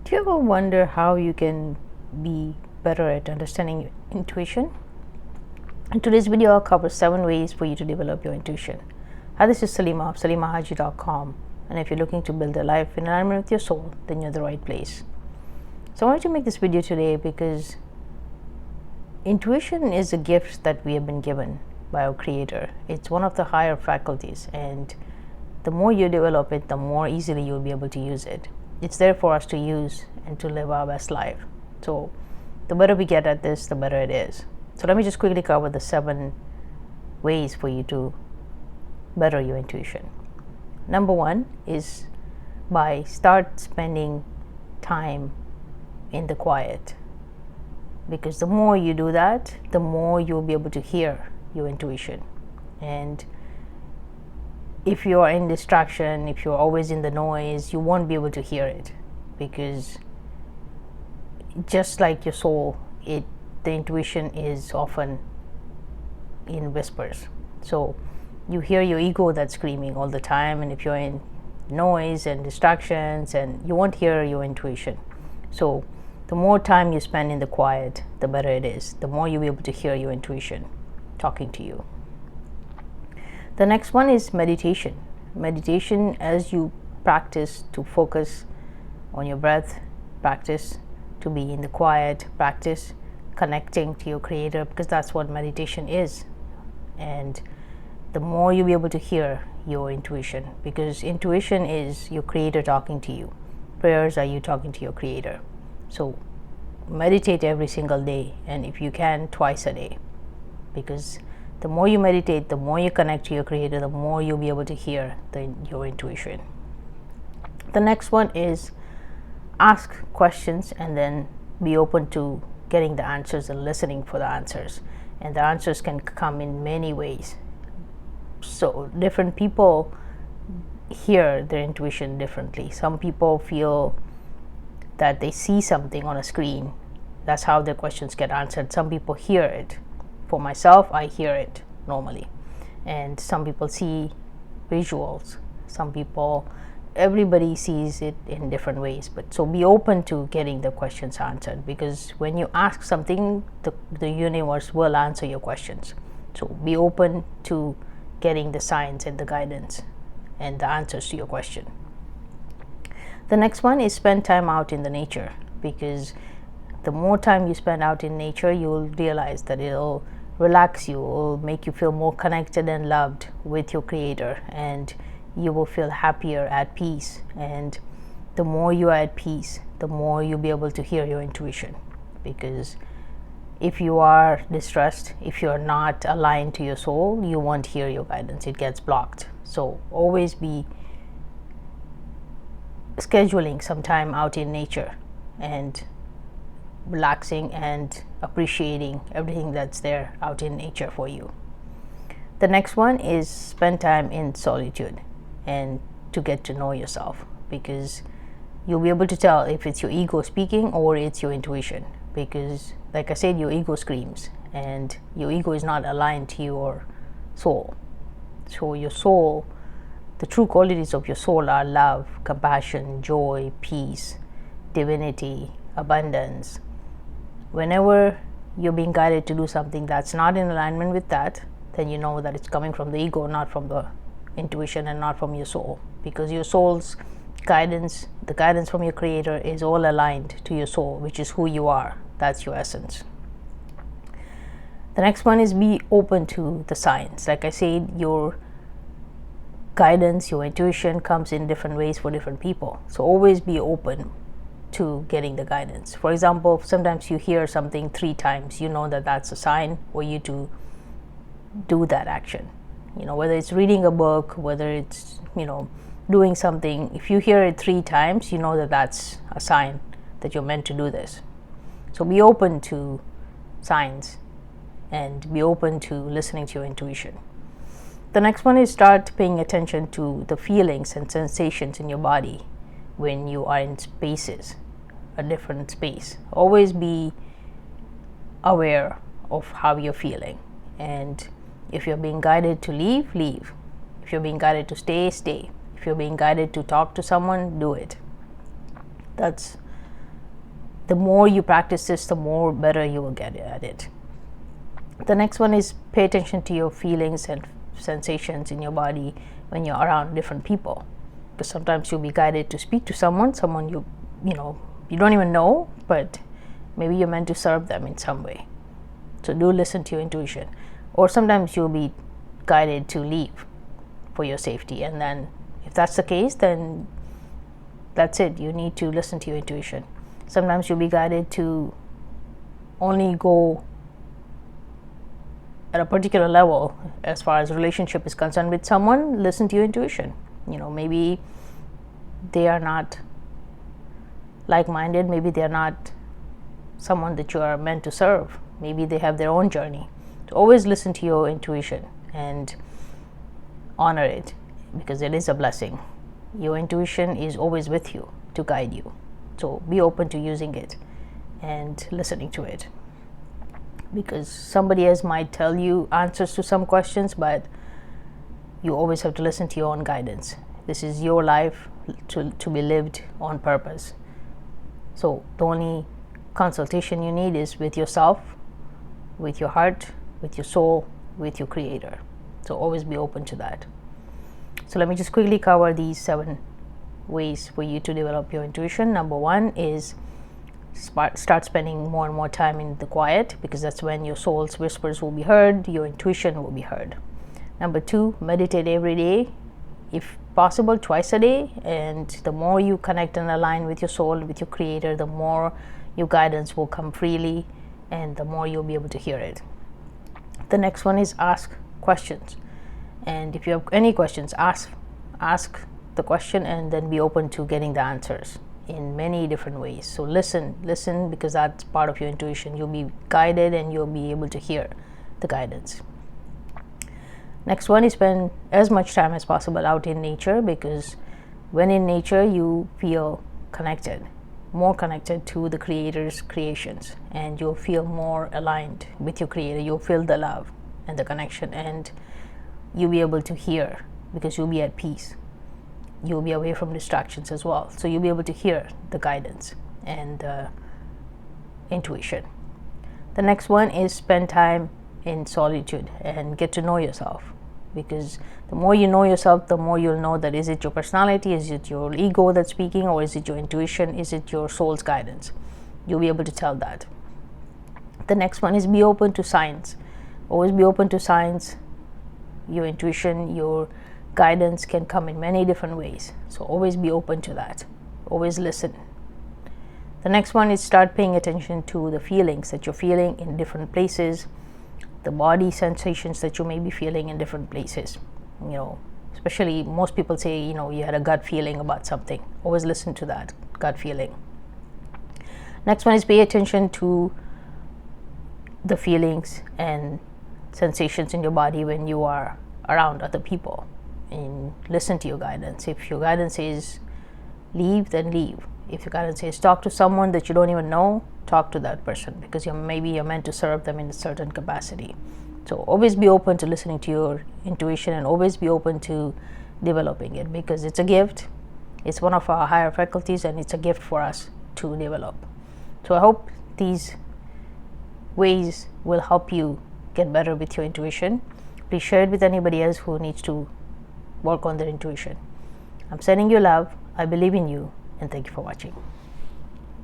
Do you ever wonder how you can be better at understanding intuition? In today's video, I'll cover 7 ways for you to develop your intuition. Hi, this is SALIMAH of SALIMAH.com, and if you're looking to build a life in alignment with your soul, then you're the right place. So I wanted to make this video today because intuition is a gift that we have been given by our Creator. It's one of the higher faculties, and the more you develop it, the more easily you'll be able to use it. It's there for us to use and to live our best life. So the better we get at this, the better it is. So let me just quickly cover the 7 ways for you to better your intuition. Number 1 is by start spending time in the quiet, because the more you do that, the more you'll be able to hear your intuition. And if you are in distraction, if you're always in the noise, you won't be able to hear it, because just like your soul, the intuition is often in whispers. So you hear your ego that's screaming all the time, and if you're in noise and distractions, and you won't hear your intuition. So the more time you spend in the quiet, the better it is. The more you'll be able to hear your intuition talking to you. The next one is meditation. Meditation, as you practice to focus on your breath, practice to be in the quiet, practice connecting to your Creator, because that's what meditation is. And the more you'll be able to hear your intuition, because intuition is your Creator talking to you. Prayers are you talking to your Creator. So meditate every single day, and if you can, twice a day, because the more you meditate, the more you connect to your Creator, the more you'll be able to hear your intuition. The next one is ask questions and then be open to getting the answers and listening for the answers. And the answers can come in many ways. So different people hear their intuition differently. Some people feel that they see something on a screen. That's how their questions get answered. Some people hear it. For myself, I hear it normally. And some people see visuals. Everybody sees it in different ways. But so be open to getting the questions answered, because when you ask something, the universe will answer your questions. So be open to getting the signs and the guidance and the answers to your question. The next one is spend time out in the nature, because the more time you spend out in nature, you'll realize that it'll relax you, will make you feel more connected and loved with your Creator, and you will feel happier, at peace. And the more you are at peace, the more you'll be able to hear your intuition, because if you are distressed, if you're not aligned to your soul, you won't hear your guidance. It gets blocked. So always be scheduling some time out in nature and relaxing and appreciating everything that's there out in nature for you. The next one is spend time in solitude and to get to know yourself, because you'll be able to tell if it's your ego speaking or it's your intuition, because like I said, your ego screams and your ego is not aligned to your soul. So your soul, the true qualities of your soul are love, compassion, joy, peace, divinity, abundance. Whenever you're being guided to do something that's not in alignment with that, then you know that it's coming from the ego, not from the intuition, and not from your soul, because your soul's guidance, the guidance from your Creator, is all aligned to your soul, which is who you are. That's your essence. The next one is be open to the signs. Like I said, your guidance, your intuition comes in different ways for different people. So always be open to getting the guidance. For example, sometimes you hear something 3 times, you know that that's a sign for you to do that action. Whether it's reading a book, whether it's doing something, if you hear it 3 times, you know that that's a sign that you're meant to do this. So be open to signs and be open to listening to your intuition. The next one is start paying attention to the feelings and sensations in your body when you are in spaces, a different space. Always be aware of how you're feeling, and if you're being guided to leave, leave. If you're being guided to stay, stay. If you're being guided to talk to someone, do it. That's the more you practice this, the more better you will get at it. The next one is pay attention to your feelings and sensations in your body when you're around different people, because sometimes you'll be guided to speak to someone you don't even know, but maybe you're meant to serve them in some way. So do listen to your intuition. Or sometimes you'll be guided to leave for your safety, and then if that's the case, then that's it. You need to listen to your intuition. Sometimes you'll be guided to only go at a particular level as far as relationship is concerned with someone. Listen to your intuition. Maybe they are not like-minded, maybe they're not someone that you are meant to serve, maybe they have their own journey. So always listen to your intuition and honor it, because it is a blessing. Your intuition is always with you to guide you, so be open to using it and listening to it, because somebody else might tell you answers to some questions, but you always have to listen to your own guidance. This is your life to be lived on purpose. So the only consultation you need is with yourself, with your heart, with your soul, with your creator. So always be open to that. So let me just quickly cover these 7 ways for you to develop your intuition. Number 1 is start spending more and more time in the quiet, because that's when your soul's whispers will be heard, your intuition will be heard. Number 2, meditate every day, if possible twice a day, and the more you connect and align with your soul, with your creator, the more your guidance will come freely, and the more you'll be able to hear it. The next one is ask questions, and if you have any questions, ask the question and then be open to getting the answers in many different ways. So listen, because that's part of your intuition. You'll be guided and you'll be able to hear the guidance. Next one is spend as much time as possible out in nature, because when in nature you feel connected, more connected to the creator's creations, and you'll feel more aligned with your creator. You'll feel the love and the connection, and you'll be able to hear, because you'll be at peace. You'll be away from distractions as well, so you'll be able to hear the guidance and the intuition. The next one is spend time in solitude and get to know yourself, because the more you know yourself, the more you'll know that is it your personality, is it your ego that's speaking, or is it your intuition, is it your soul's guidance. You'll be able to tell that. The next one is be open to signs. Always be open to signs. Your intuition, your guidance can come in many different ways, so always be open to that. Always listen. The next one is start paying attention to the feelings that you're feeling in different places, the body sensations that you may be feeling in different places. Especially most people say, you had a gut feeling about something. Always listen to that gut feeling. Next one is pay attention to the feelings and sensations in your body when you are around other people, and listen to your guidance. If your guidance says leave, then leave. If your guidance says talk to someone that you don't even know, talk to that person, because you're meant to serve them in a certain capacity. So always be open to listening to your intuition, and always be open to developing it, because it's a gift. It's one of our higher faculties, and it's a gift for us to develop. So I hope these ways will help you get better with your intuition. Please share it with anybody else who needs to work on their intuition. I'm sending you love. I believe in you, and thank you for watching.